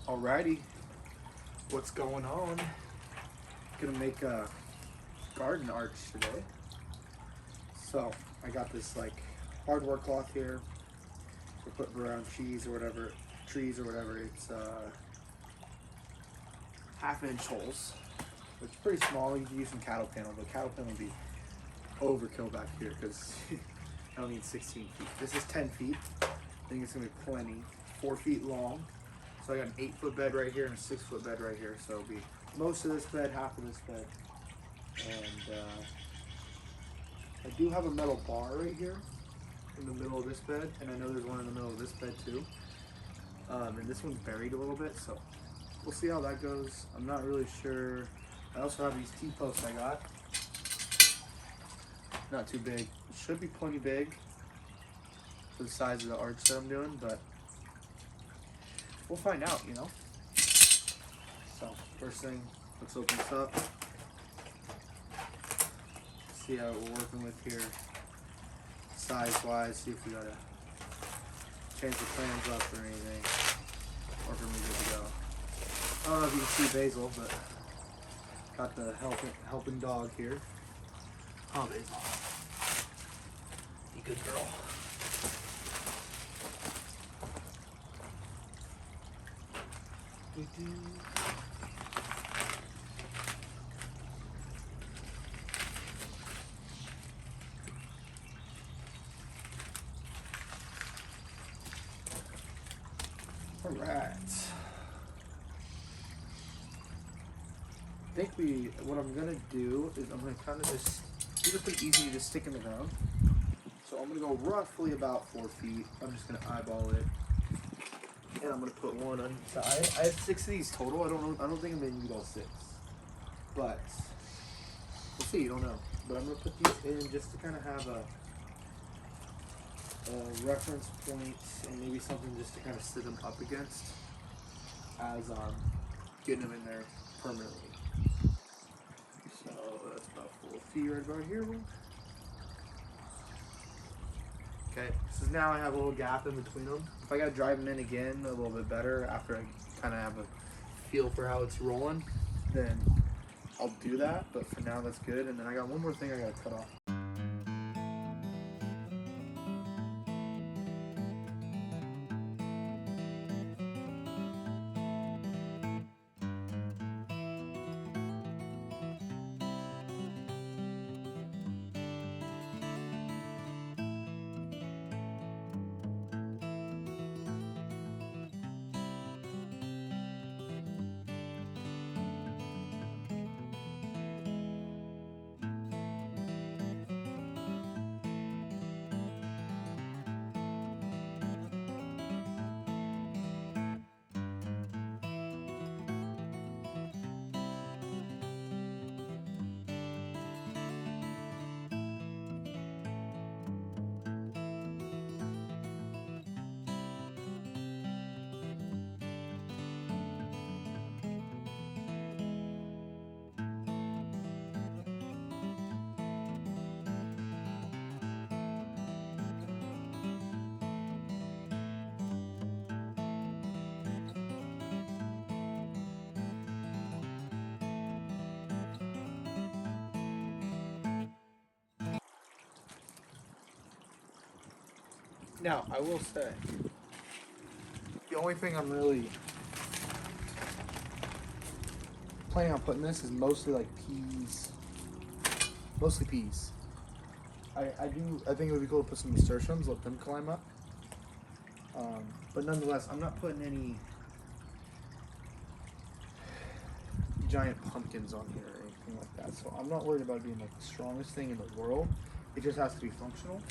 Alrighty, what's going on? Gonna make a garden arch today. So I got this like hardware cloth here for putting around trees or whatever. It's 1/2 inch holes. It's pretty small. You can use some cattle panel, but cattle panel would be overkill back here because I don't need 16 feet. This is 10 feet. I think it's gonna be plenty. 4 feet long. So I got an 8-foot bed right here and a 6-foot bed right here. So it'll be most of this bed, half of this bed. And I do have a metal bar right here in the middle of this bed. And I know there's one in the middle of this bed too. And this one's buried a little bit. So we'll see how that goes. I'm not really sure. I also have these T-posts I got. Not too big. It should be plenty big for the size of the arch that I'm doing, but we'll find out, you know? So, first thing, let's open this up. See how we're working with here, size-wise, see if we gotta change the plans up or anything, or if we're good to go. I don't know if you can see Basil, but got the helping dog here. Oh, Basil. You good girl. All right. I think what I'm gonna do is I'm gonna kind of just, these are pretty easy to just stick in the ground. So I'm gonna go roughly about 4 feet. I'm just gonna eyeball it. And I'm gonna put one on the side. I have 6 of these total. I don't think I'm gonna need all 6. But we'll see, you don't know. But I'm gonna put these in just to kind of have a reference point and maybe something just to kind of sit them up against as I'm getting them in there permanently. So that's about 4 feet right about here. Okay, so now I have a little gap in between them. If I gotta drive them in again a little bit better after I kind of have a feel for how it's rolling, then I'll do that. But for now, that's good. And then I got one more thing I gotta cut off. Now, I will say, the only thing I'm really planning on putting this is mostly like peas. Mostly peas. I think it would be cool to put some nasturtiums, let them climb up. But nonetheless, I'm not putting any giant pumpkins on here or anything like that. So I'm not worried about it being like the strongest thing in the world. It just has to be functional.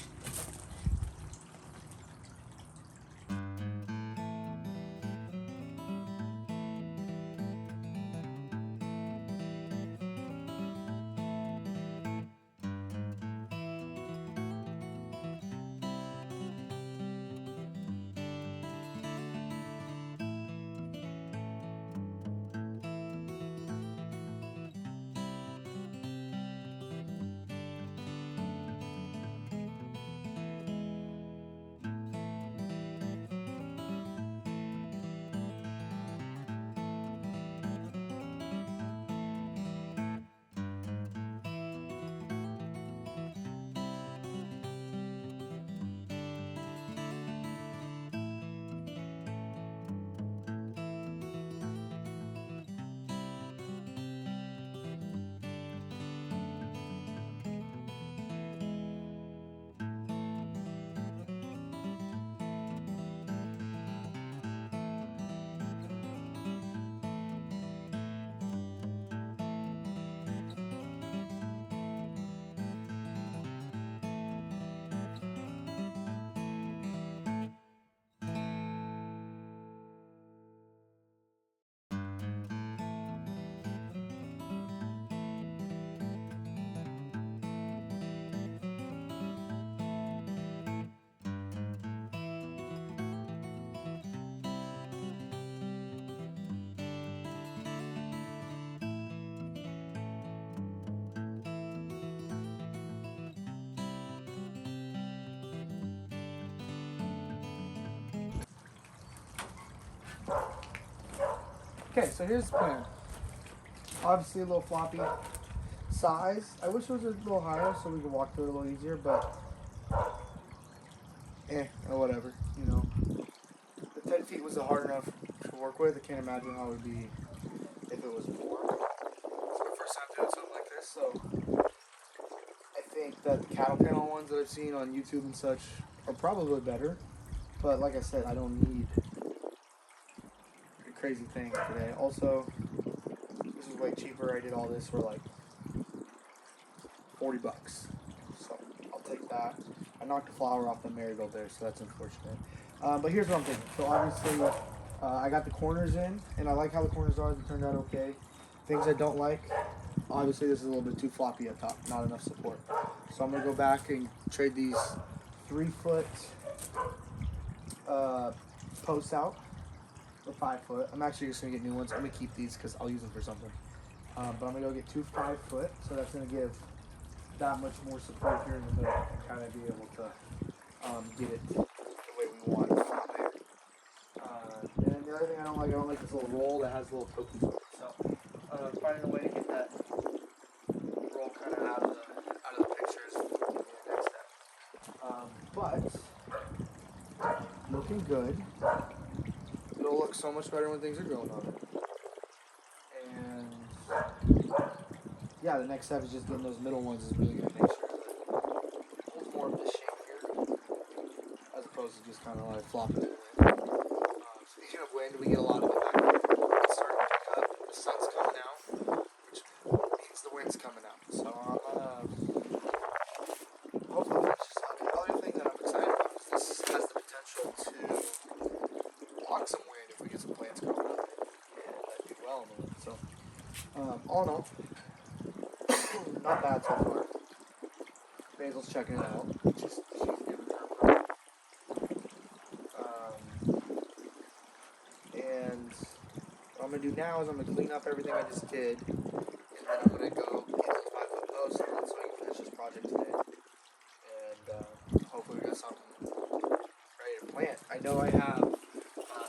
Okay, so here's the plan. Obviously, a little floppy size. I wish it was a little higher so we could walk through it a little easier, but or whatever, you know. The 10 feet was hard enough to work with. I can't imagine how it would be if it was more. It's my first time doing something like this, so I think that the cattle panel ones that I've seen on YouTube and such are probably better. But like I said, I don't need a crazy thing today. Also, this is way cheaper. I did all this for like $40. So I'll take that. I knocked the flower off the marigold there, so that's unfortunate. But here's what I'm thinking. So obviously, I got the corners in, and I like how the corners are. They turned out okay. Things I don't like, obviously this is a little bit too floppy up top, not enough support. So I'm gonna go back and trade these 3-foot posts out for 5-foot. I'm actually just gonna get new ones. I'm gonna keep these because I'll use them for something. But I'm gonna go get 2 5-foot, so that's gonna give that much more support here in the middle and kind of be able to get it the way we want it. And then the other thing I don't like this little roll that has little tokens on it. So finding a way to get that roll kind of out of the picture is the next step. But looking good. It'll look so much better when things are growing on it. And yeah, the next step is just getting those middle ones is really going to make sure that it holds more of this shape here, as opposed to just kind of like flopping it. Speaking of wind, we get a lot of it back here. It's starting to pick up. The sun's coming out, which means the wind's coming out. So I'm gonna hopefully finish this up. The other thing that I'm excited about is this has the potential to block some wind if we get some plants growing up and do well in the wind. So all in all, not bad so far. Basil's checking it out. She's giving her. And what I'm going to do now is I'm going to clean up everything I just did. And then I'm going to go get those 5-foot posts so we can finish this project today. And hopefully we got something ready to plant. I know I have,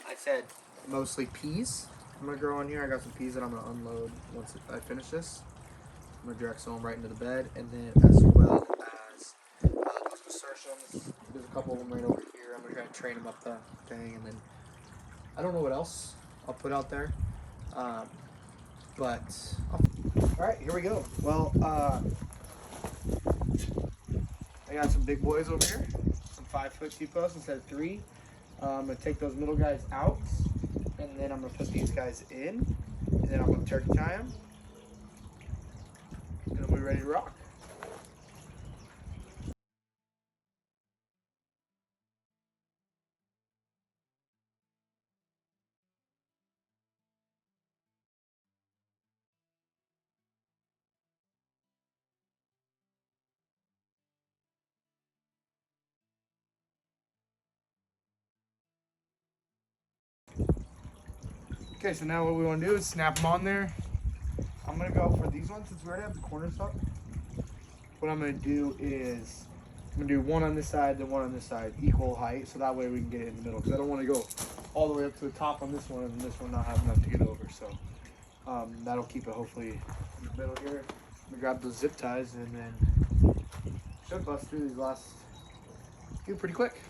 I said mostly peas. I'm going to grow on here. I got some peas that I'm going to unload once I finish this. I'm going to direct sow them right into the bed, and then as well as those nasturtiums. There's a couple of them right over here. I'm going to try to train them up the thing, and then I don't know what else I'll put out there. All right, here we go. Well, I got some big boys over here, some 5-foot T-posts instead of 3. I'm going to take those middle guys out, and then I'm going to put these guys in, and then I'm going to turkey tie them, and then we're ready to rock. Okay, so now what we want to do is snap them on there. I'm going to go for these ones since we already have the corners up. What I'm going to do is I'm going to do one on this side, then one on this side, equal height, so that way we can get it in the middle. Because I don't want to go all the way up to the top on this one and this one not have enough to get over. So that'll keep it hopefully in the middle here. I'm going to grab those zip ties and then should bust through these last few pretty quick.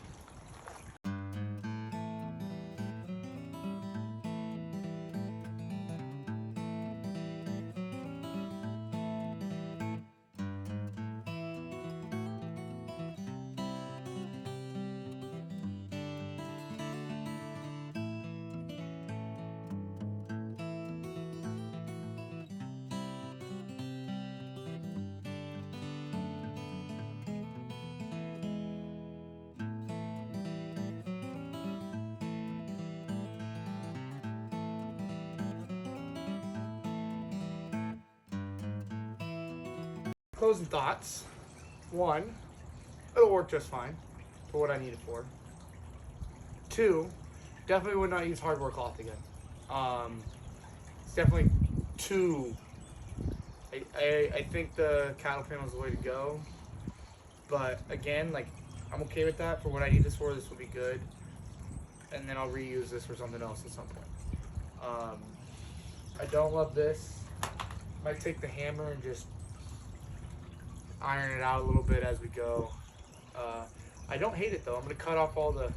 Closing thoughts. 1, it'll work just fine for what I need it for. 2, definitely would not use hardware cloth again. It's definitely too. I think the cattle panel is the way to go. But again, like I'm okay with that for what I need this for. This will be good. and then I'll reuse this for something else at some point. I don't love this. Might take the hammer and just iron it out a little bit as we go. I don't hate it though. I'm gonna cut off all the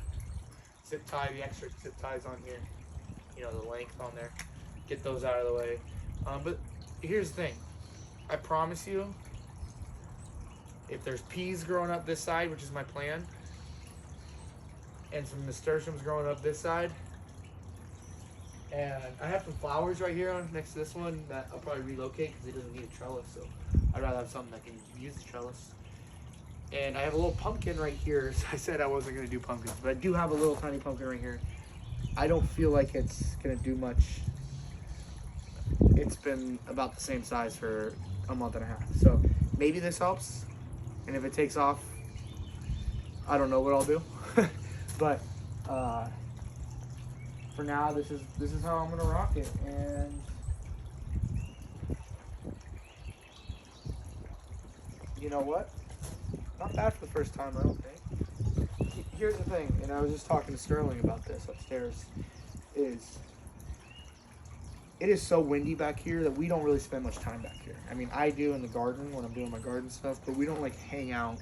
zip tie, the extra zip ties on here. You know, the length on there. Get those out of the way. But here's the thing. I promise you, if there's peas growing up this side, which is my plan, and some nasturtiums growing up this side, and I have some flowers right here on next to this one that I'll probably relocate because it doesn't need a trellis, so I'd rather have something that can use the trellis. And I have a little pumpkin right here. So I said I wasn't going to do pumpkins, but I do have a little tiny pumpkin right here. I don't feel like it's going to do much. It's been about the same size for a month and a half. So maybe this helps. And if it takes off, I don't know what I'll do. But for now, this is how I'm going to rock it. And you know what? Not bad for the first time, I don't think. Here's the thing, and I was just talking to Sterling about this upstairs, is it is so windy back here that we don't really spend much time back here. I mean, I do in the garden when I'm doing my garden stuff, but we don't like hang out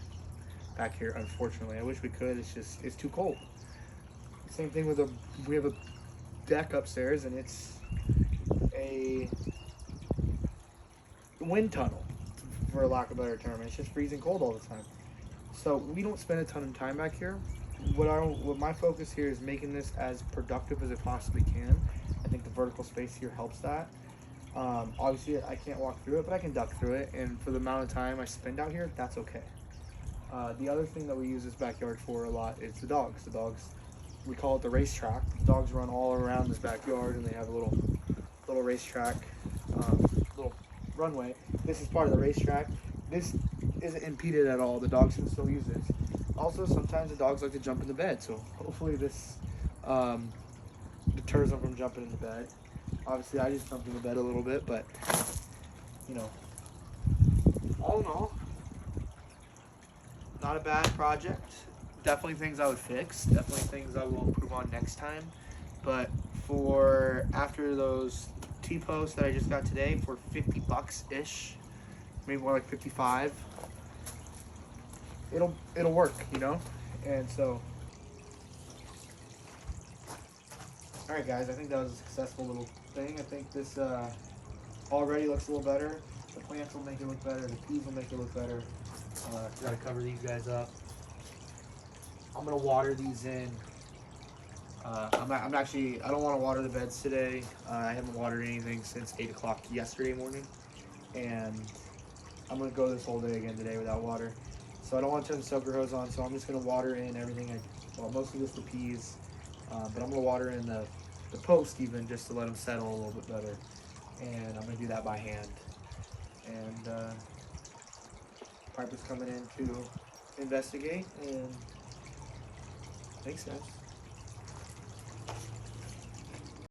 back here, unfortunately. I wish we could. It's too cold. Same thing with we have a deck upstairs, and it's a wind tunnel, for lack of a better term. It's just freezing cold all the time. So we don't spend a ton of time back here. What my focus here is making this as productive as it possibly can. I think the vertical space here helps that. Obviously, I can't walk through it, but I can duck through it. And for the amount of time I spend out here, that's okay. The other thing that we use this backyard for a lot is the dogs. The dogs, we call it the racetrack. The dogs run all around this backyard, and they have a little racetrack, little runway. This is part of the racetrack. This isn't impeded at all. The dogs can still use this. Also, sometimes the dogs like to jump in the bed, so hopefully this deters them from jumping in the bed. Obviously, I just jumped in the bed a little bit, but you know, all in all, not a bad project. Definitely things I would fix. Definitely things I will improve on next time. But for after those T-posts that I just got today for 50 bucks ish, maybe more like 55, it'll work, you know. And so, all right, guys, I think that was a successful little thing. I think this already looks a little better. The plants will make it look better. The peas will make it look better. Gotta cover these guys up. I'm gonna water these in. I don't want to water the beds today. I haven't watered anything since 8 o'clock yesterday morning, and I'm gonna go this whole day again today without water. So I don't want to turn the soaker hose on, so I'm just gonna water in everything. Mostly just the peas, but I'm gonna water in the post even just to let them settle a little bit better, and I'm gonna do that by hand. And Piper's coming in to investigate, and thanks guys.